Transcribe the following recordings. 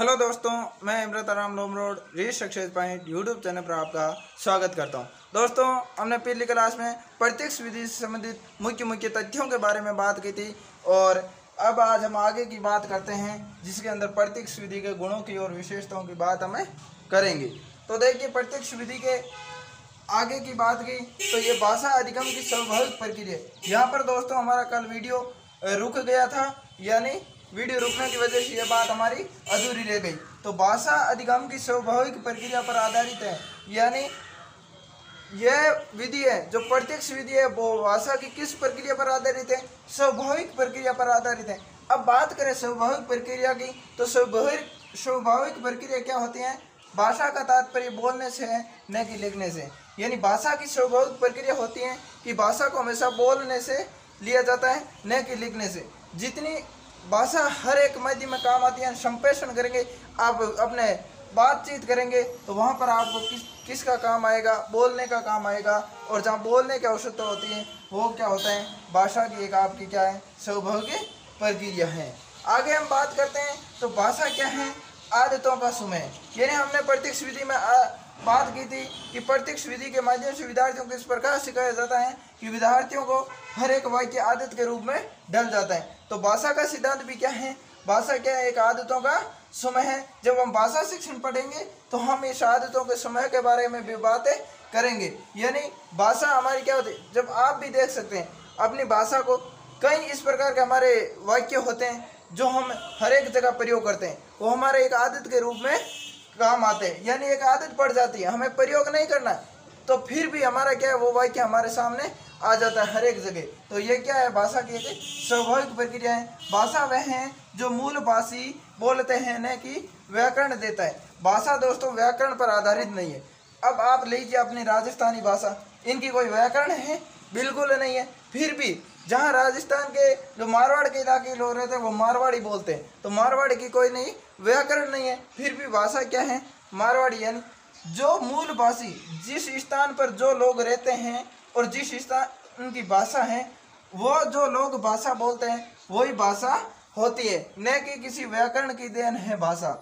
Hello दोस्तों, मैं Imrataram Lomrod reach success point YouTube channel पर आपका स्वागत करता हूं। दोस्तों, हमने पिछली क्लास में प्रत्यक्ष विधि से संबंधित मुख्य तथ्यों के बारे में बात की थी और अब आज हम आगे की बात करते हैं जिसके अंदर प्रत्यक्ष विधि के गुणों की और विशेषताओं की बात हमें करेंगे। तो देखिए, प्रत्यक्ष विधि के आगे की बात की तो ये भाषा अधिगम की स्वाभाविक प्रक्रिया। यहाँ पर दोस्तों हमारा कल वीडियो रुक गया था, यानी वीडियो रुकने की वजह से ये बात हमारी अधूरी रह गई। तो भाषा अधिगम की स्वाभाविक प्रक्रिया पर आधारित है, यानी यह विधि है जो प्रत्यक्ष विधि है वो भाषा की किस प्रक्रिया पर आधारित है? स्वाभाविक प्रक्रिया पर आधारित है। अब बात करें स्वाभाविक प्रक्रिया की तो स्वाभाविक प्रक्रिया क्या होती है? भाषा का तात्पर्य बोलने से है, न कि लिखने से। यानी भाषा की स्वाभाविक प्रक्रिया होती है कि भाषा को हमेशा बोलने से लिया जाता है, न कि लिखने से। जितनी भाषा हर एक माध्यम में काम आती है, संप्रेषण करेंगे, आप अपने बातचीत करेंगे तो वहाँ पर आपको किसका काम आएगा? बोलने का काम आएगा। और जहाँ बोलने की आवश्यकता होती है वो क्या होता है? भाषा की एक आपकी क्या है? स्वाभाविक प्रक्रिया है। आगे हम बात करते हैं तो भाषा क्या है? आदतों का समूह। यानी हमने प्रत्यक्ष विधि में बात की थी कि प्रत्यक्ष विधि के माध्यम से विद्यार्थियों को इस प्रकार सिखाया जाता है कि विद्यार्थियों को हर एक वाक्य आदत के रूप में ढल जाता है। तो भाषा का सिद्धांत भी क्या है? भाषा क्या है? एक आदतों का समूह है। जब हम भाषा शिक्षण पढ़ेंगे तो हम इस आदतों के समूह के बारे में भी बातें करेंगे। यानी भाषा हमारी क्या होती है? जब आप भी देख सकते हैं अपनी भाषा को, कई इस प्रकार के हमारे वाक्य होते हैं जो हम हर एक जगह प्रयोग करते हैं, वो हमारे एक आदत के रूप में काम आते हैं। यानी एक आदत पड़ जाती है, हमें प्रयोग नहीं करना है तो फिर भी हमारा क्या है? वो वाक्य हमारे सामने आ जाता है हर एक जगह। तो ये क्या है? भाषा की एक स्वाभाविक प्रक्रिया है। भाषा वह है जो मूल भाषी बोलते हैं, न कि व्याकरण देता है। भाषा दोस्तों व्याकरण पर आधारित नहीं है। अब आप लीजिए अपनी राजस्थानी भाषा, इनकी कोई व्याकरण है? बिल्कुल नहीं है। फिर भी जहाँ राजस्थान के जो मारवाड़ के इलाके लोग रहते हैं वो मारवाड़ी बोलते हैं, तो मारवाड़ी की कोई नहीं व्याकरण नहीं है। फिर भी भाषा क्या है? मारवाड़ी। यानी जो मूल भाषी, जिस स्थान पर जो लोग रहते हैं और जिस स्थान उनकी भाषा है, वो जो लोग भाषा बोलते हैं वही भाषा होती है, न कि किसी व्याकरण की देन है भाषा।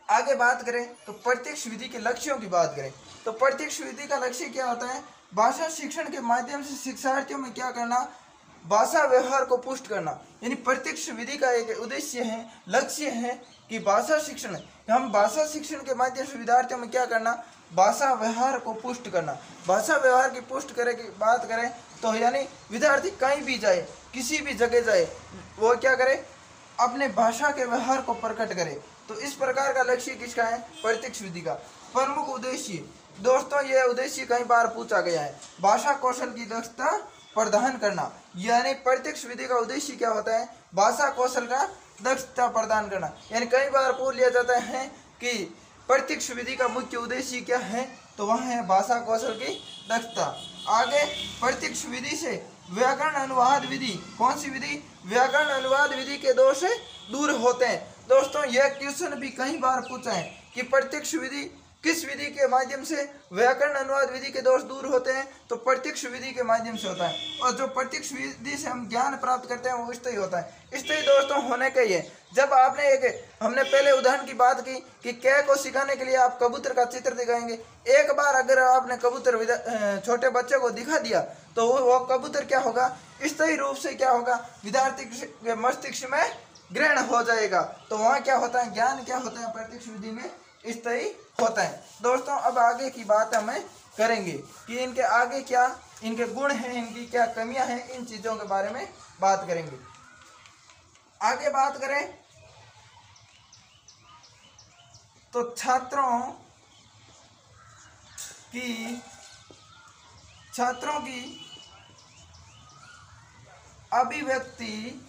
आगे बात करें तो प्रत्यक्ष विधि के लक्ष्यों की बात करें तो प्रत्यक्ष विधि का लक्ष्य क्या होता है? भाषा शिक्षण के माध्यम से शिक्षार्थियों में क्या करना? भाषा व्यवहार को पुष्ट करना। यानी प्रत्यक्ष विधि का एक उद्देश्य है, लक्ष्य है कि भाषा शिक्षण, हम भाषा शिक्षण के माध्यम से विद्यार्थियों में क्या करना? भाषा व्यवहार को पुष्ट करना। भाषा व्यवहार की पुष्ट करे की बात करें तो यानी विद्यार्थी कहीं भी जाए, किसी भी जगह जाए, वो क्या करे? अपने भाषा के व्यवहार को प्रकट करे। तो इस प्रकार का लक्ष्य किसका है? प्रत्यक्ष विधि का। प्रमुख उद्देश्य दोस्तों, यह उद्देश्य कई बार पूछा गया है। भाषा कौशल की दक्षता प्रदान करना। यानी प्रत्यक्ष विधि का उद्देश्य क्या होता है? भाषा कौशल का दक्षता प्रदान करना। यानी कई बार पूछ लिया जाता है कि प्रत्यक्ष विधि का मुख्य उद्देश्य क्या है, तो वह है भाषा कौशल की दक्षता। आगे प्रत्यक्ष विधि से व्याकरण अनुवाद विधि। कौन सी विधि? व्याकरण अनुवाद विधि के दोष दूर होते हैं। दोस्तों, यह क्वेश्चन भी कई बार पूछा है कि प्रत्यक्ष विधि किस विधि के माध्यम से व्याकरण अनुवाद विधि के दोष दूर होते हैं? तो प्रत्यक्ष विधि के माध्यम से होता है। और जो प्रत्यक्ष विधि से हम ज्ञान प्राप्त करते हैं वो स्थायी होता है। स्थायी दोस्तों होने का ही है। जब हमने पहले उदाहरण की बात की कि कै को सिखाने के लिए आप कबूतर का चित्र दिखाएंगे। एक बार अगर आपने कबूतर छोटे बच्चे को दिखा दिया तो वो कबूतर क्या होगा? स्थायी रूप से क्या होगा? विद्यार्थी के मस्तिष्क में ग्रहण हो जाएगा। तो वहाँ क्या होता है? ज्ञान क्या होता है? प्रत्यक्ष विधि में स्थायी होता है। दोस्तों, अब आगे की बात हमें करेंगे कि इनके आगे क्या इनके गुण हैं, इनकी क्या कमियां हैं, इन चीज़ों के बारे में बात करेंगे। आगे बात करें तो छात्रों की अभिव्यक्ति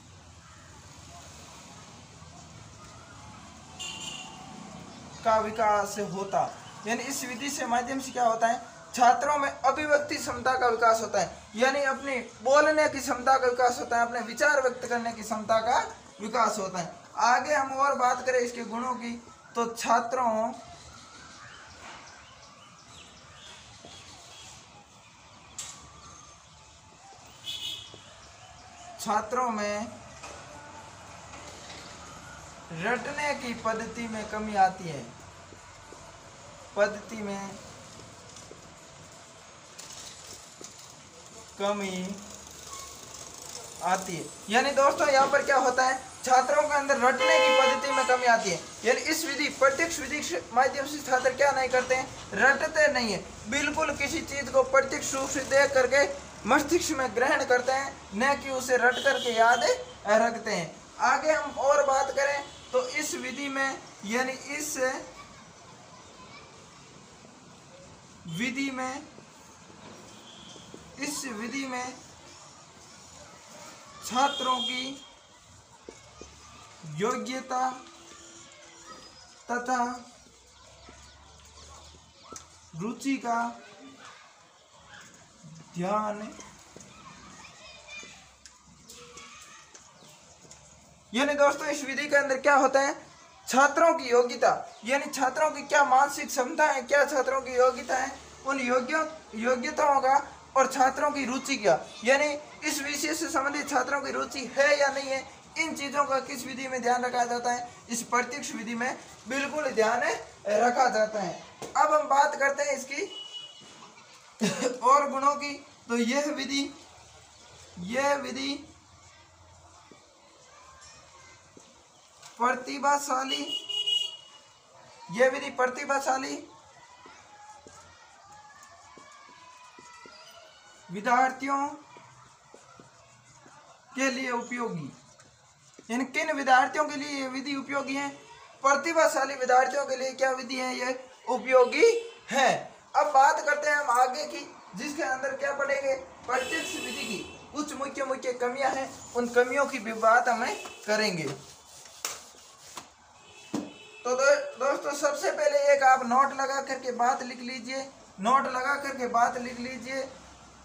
का विकास होता। यानी इस विधि से माध्यम से क्या होता है? छात्रों में अभिव्यक्ति क्षमता का विकास होता है। यानी अपनी बोलने की क्षमता का विकास होता है, अपने विचार व्यक्त करने की क्षमता का विकास होता है। आगे हम और बात करें इसके गुणों की तो छात्रों में रटने की पद्धति में कमी आती है, पद्धति में कमी आती है। यानी दोस्तों यहाँ पर क्या होता है, छात्रों के अंदर रटने की पद्धति में कमी आती है। यानी इस विधि प्रत्यक्ष विधि के माध्यम से छात्र क्या नहीं करते हैं, रटते नहीं है, बिल्कुल किसी चीज को प्रत्यक्ष रूप से देख करके मस्तिष्क में ग्रहण करते हैं, न कि उसे रट करके याद रखते हैं। आगे हम और बात करें तो इस विधि में, यानी इस विधि में छात्रों की योग्यता तथा रुचि का ध्यान, यानी दोस्तों इस विधि के अंदर क्या होता है, छात्रों की योग्यता, यानी छात्रों की क्या मानसिक क्षमता है, क्या छात्रों की योग्यता है, उन योग्यताओं का और छात्रों की रुचि क्या, यानी इस विषय से संबंधित छात्रों की रुचि है या नहीं है, इन चीजों का किस विधि में ध्यान रखा जाता है, इस प्रत्यक्ष विधि में बिल्कुल ध्यान रखा जाता है। अब हम बात करते हैं इसकी और गुणों की। तो यह विधि प्रतिभाशाली विद्यार्थियों के लिए उपयोगी, यानी किन विद्यार्थियों के लिए ये विधि उपयोगी है, प्रतिभाशाली विद्यार्थियों के लिए क्या विधि है, ये उपयोगी है। अब बात करते हैं हम आगे की, जिसके अंदर क्या पढ़ेंगे, प्रत्यक्ष विधि की कुछ मुख्य कमियां हैं, उन कमियों की भी बात हमें करेंगे। तो दोस्तों सबसे पहले एक आप नोट लगा करके बात लिख लीजिए,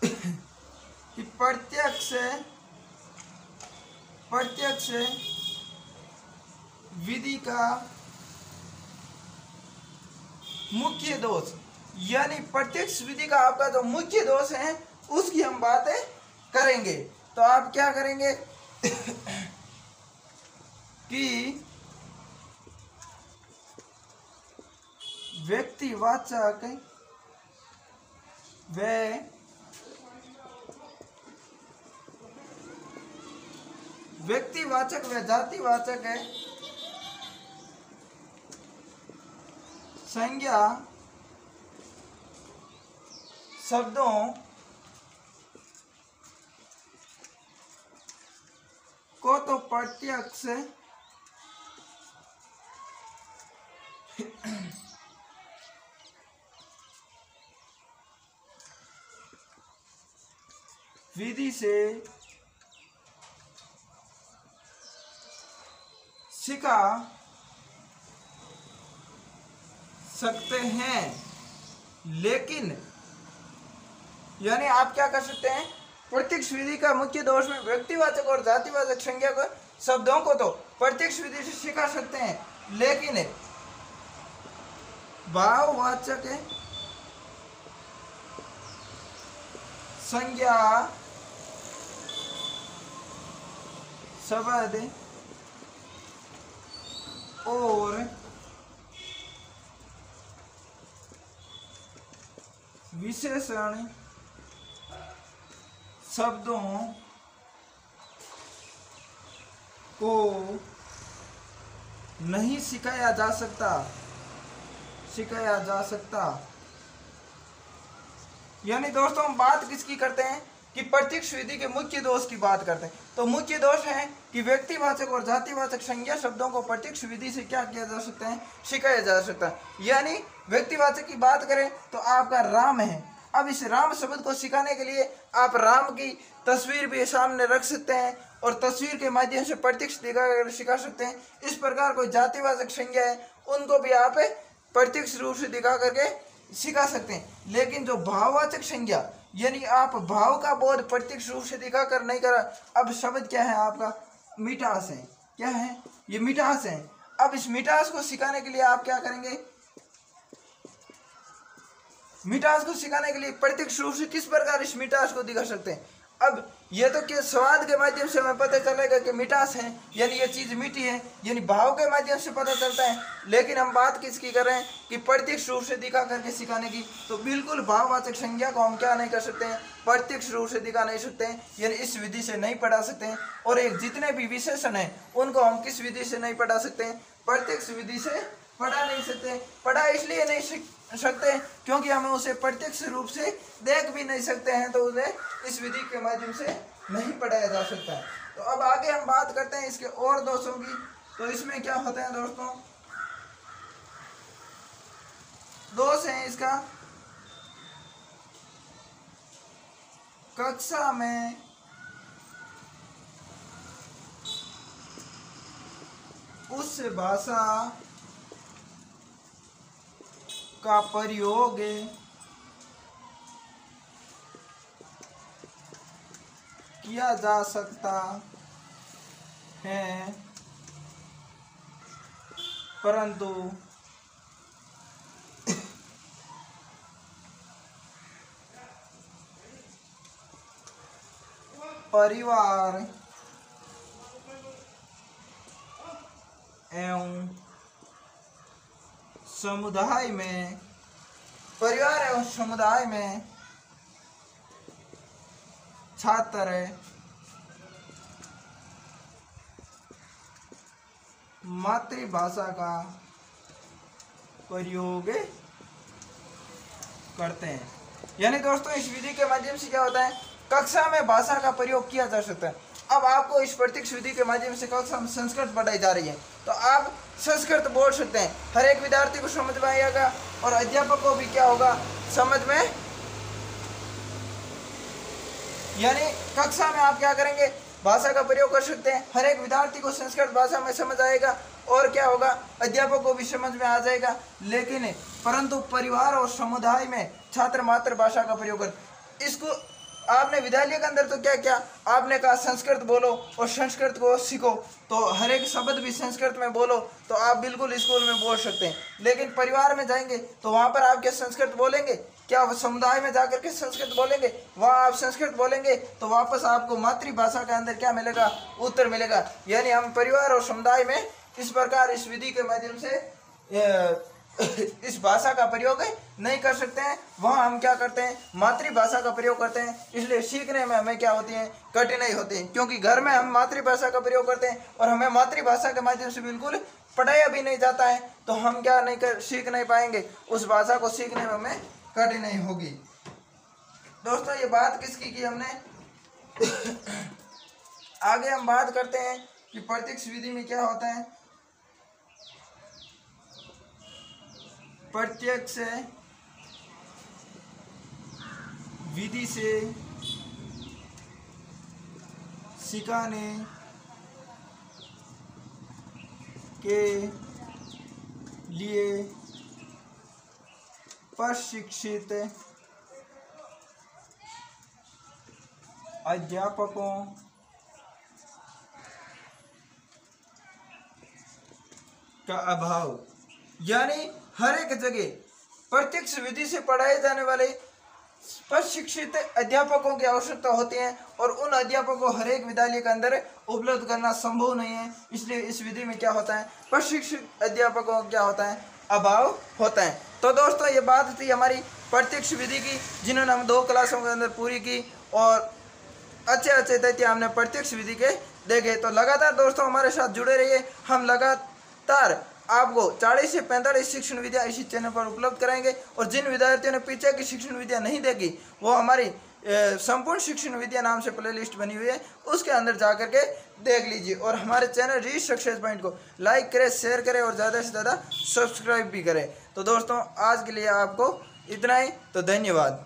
कि प्रत्यक्ष विधि का मुख्य दोष, यानी प्रत्यक्ष विधि का आपका जो मुख्य दोष है उसकी हम बातें करेंगे। तो आप क्या करेंगे कि व्यक्तिवाचक व जातिवाचक संज्ञा शब्दों को तो प्रत्यक्ष विधि से सिखा सकते हैं, लेकिन यानी आप क्या कर सकते हैं, प्रत्यक्ष विधि का मुख्य दोष में व्यक्तिवाचक और जातिवाचक संज्ञा को शब्दों को तो प्रत्यक्ष विधि से सिखा सकते हैं, लेकिन भाववाचक संज्ञा शब्द और विशेषण शब्दों को नहीं सिखाया जा सकता। यानी दोस्तों हम बात किसकी करते हैं कि प्रत्यक्ष विधि के मुख्य दोष की बात करते हैं। तो मुख्य दोष है कि व्यक्तिवाचक और जातिवाचक संज्ञा शब्दों को प्रत्यक्ष विधि से क्या किया जा सकता है, सिखाया जा सकता है। यानी व्यक्तिवाचक की बात करें तो आपका राम है, अब इस राम शब्द को सिखाने के लिए आप राम की तस्वीर भी सामने रख सकते हैं और तस्वीर के माध्यम से प्रत्यक्ष दिखाकर सिखा सकते हैं। इस प्रकार कोई जातिवाचक संज्ञा है उनको भी आप प्रत्यक्ष रूप से दिखा करके सिखा सकते हैं। लेकिन जो भाववाचक संज्ञा, यानी आप भाव का बोध प्रत्यक्ष रूप से दिखाकर नहीं करा, अब शब्द क्या है आपका, मिठास है, क्या है ये, मिठास है। अब इस मिठास को सिखाने के लिए आप क्या करेंगे, मिठास को सिखाने के लिए प्रत्यक्ष रूप से किस प्रकार इस मिठास को दिखा सकते हैं, अब ये तो कि स्वाद के माध्यम से हमें पता चलेगा कि मिठास है, यानी ये चीज़ मीठी है, यानी भाव के माध्यम से पता चलता है। लेकिन हम बात किसकी कर रहे हैं कि प्रत्यक्ष रूप से दिखा करके सिखाने की। तो बिल्कुल भाववाचक संज्ञा को हम क्या नहीं कर सकते हैं, प्रत्यक्ष रूप से दिखा नहीं सकते हैं, यानी इस विधि से नहीं पढ़ा सकते हैं। और एक जितने भी विशेषण हैं उनको हम किस विधि से नहीं पढ़ा सकते हैं, प्रत्यक्ष विधि से पढ़ा नहीं सकते। पढ़ा इसलिए नहीं सकते क्योंकि हमें उसे प्रत्यक्ष रूप से देख भी नहीं सकते हैं, तो उन्हें इस विधि के माध्यम से नहीं पढ़ाया जा सकता है। तो अब आगे हम बात करते हैं इसके और दोषों की। तो इसमें क्या होता है दोस्तों, दोष है इसका, कक्षा में उस भाषा का प्रयोग किया जा सकता है, परंतु परिवार एवं समुदाय में, परिवार एवं समुदाय में छात्र मातृभाषा का प्रयोग करते हैं। यानी दोस्तों इस विधि के माध्यम से क्या होता है, कक्षा में भाषा का प्रयोग किया जा सकता है। अब आपको इस प्रत्यक्ष विधि के माध्यम से कक्षा में संस्कृत पढ़ाई जा रही है, तो आप संस्कृत बोल सकते हैं, हर एक विद्यार्थी को समझ में आएगा और अध्यापक को भी क्या होगा, समझ में। यानी कक्षा में आप क्या करेंगे, भाषा का प्रयोग कर सकते हैं, हर एक विद्यार्थी को संस्कृत भाषा में समझ आएगा और क्या होगा, अध्यापक को भी समझ में आ जाएगा। लेकिन परंतु परिवार और समुदाय में छात्र मातृभाषा का प्रयोग कर, इसको आपने विद्यालय के अंदर तो क्या क्या आपने कहा, संस्कृत बोलो और संस्कृत को सीखो, तो हर एक शब्द भी संस्कृत में बोलो, तो आप बिल्कुल स्कूल में बोल सकते हैं। लेकिन परिवार में जाएंगे तो वहाँ पर आप क्या संस्कृत बोलेंगे, क्या समुदाय में जाकर के संस्कृत बोलेंगे, वहाँ आप संस्कृत बोलेंगे तो वापस आपको मातृभाषा के अंदर क्या मिलेगा, उत्तर मिलेगा। यानी हम परिवार और समुदाय में इस प्रकार इस विधि के माध्यम से इस भाषा का प्रयोग नहीं कर सकते हैं, वहाँ हम क्या करते हैं, मातृभाषा का प्रयोग करते हैं। इसलिए सीखने में हमें क्या होती है, कठिनाई होती है, क्योंकि घर में हम मातृभाषा का प्रयोग करते हैं और हमें मातृभाषा के माध्यम से बिल्कुल पढ़ाया भी नहीं जाता है, तो हम क्या नहीं कर सीख नहीं पाएंगे, उस भाषा को सीखने में हमें कठिनाई होगी। दोस्तों ये बात किसकी की हमने आगे हम बात करते हैं कि प्रत्यक्ष विधि में क्या होता है। प्रत्यक्ष विधि से सिखाने के लिए प्रशिक्षित अध्यापकों का अभाव, यानी हर एक जगह प्रत्यक्ष विधि से पढ़ाए जाने वाले प्रशिक्षित अध्यापकों की आवश्यकता होती है और उन अध्यापकों को हर एक विद्यालय के अंदर उपलब्ध करना संभव नहीं है। इसलिए इस विधि में क्या होता है, प्रशिक्षित अध्यापकों का क्या होता है, अभाव होता है। तो दोस्तों ये बात थी हमारी प्रत्यक्ष विधि की, जिन्होंने हम 2 क्लासों के अंदर पूरी की और अच्छे तथ्य हमने प्रत्यक्ष विधि के देखे। तो लगातार दोस्तों हमारे साथ जुड़े रहिए, हम लगातार आपको 40 से 45 शिक्षण विधियाँ इसी चैनल पर उपलब्ध कराएंगे। और जिन विद्यार्थियों ने पीछे की शिक्षण विधियाँ नहीं देखी, वो हमारी संपूर्ण शिक्षण विद्या नाम से प्लेलिस्ट बनी हुई है, उसके अंदर जा कर के देख लीजिए। और हमारे चैनल रीच सक्सेस पॉइंट को लाइक करें, शेयर करें और ज़्यादा से ज़्यादा सब्सक्राइब भी करें। तो दोस्तों आज के लिए आपको इतना ही, तो धन्यवाद।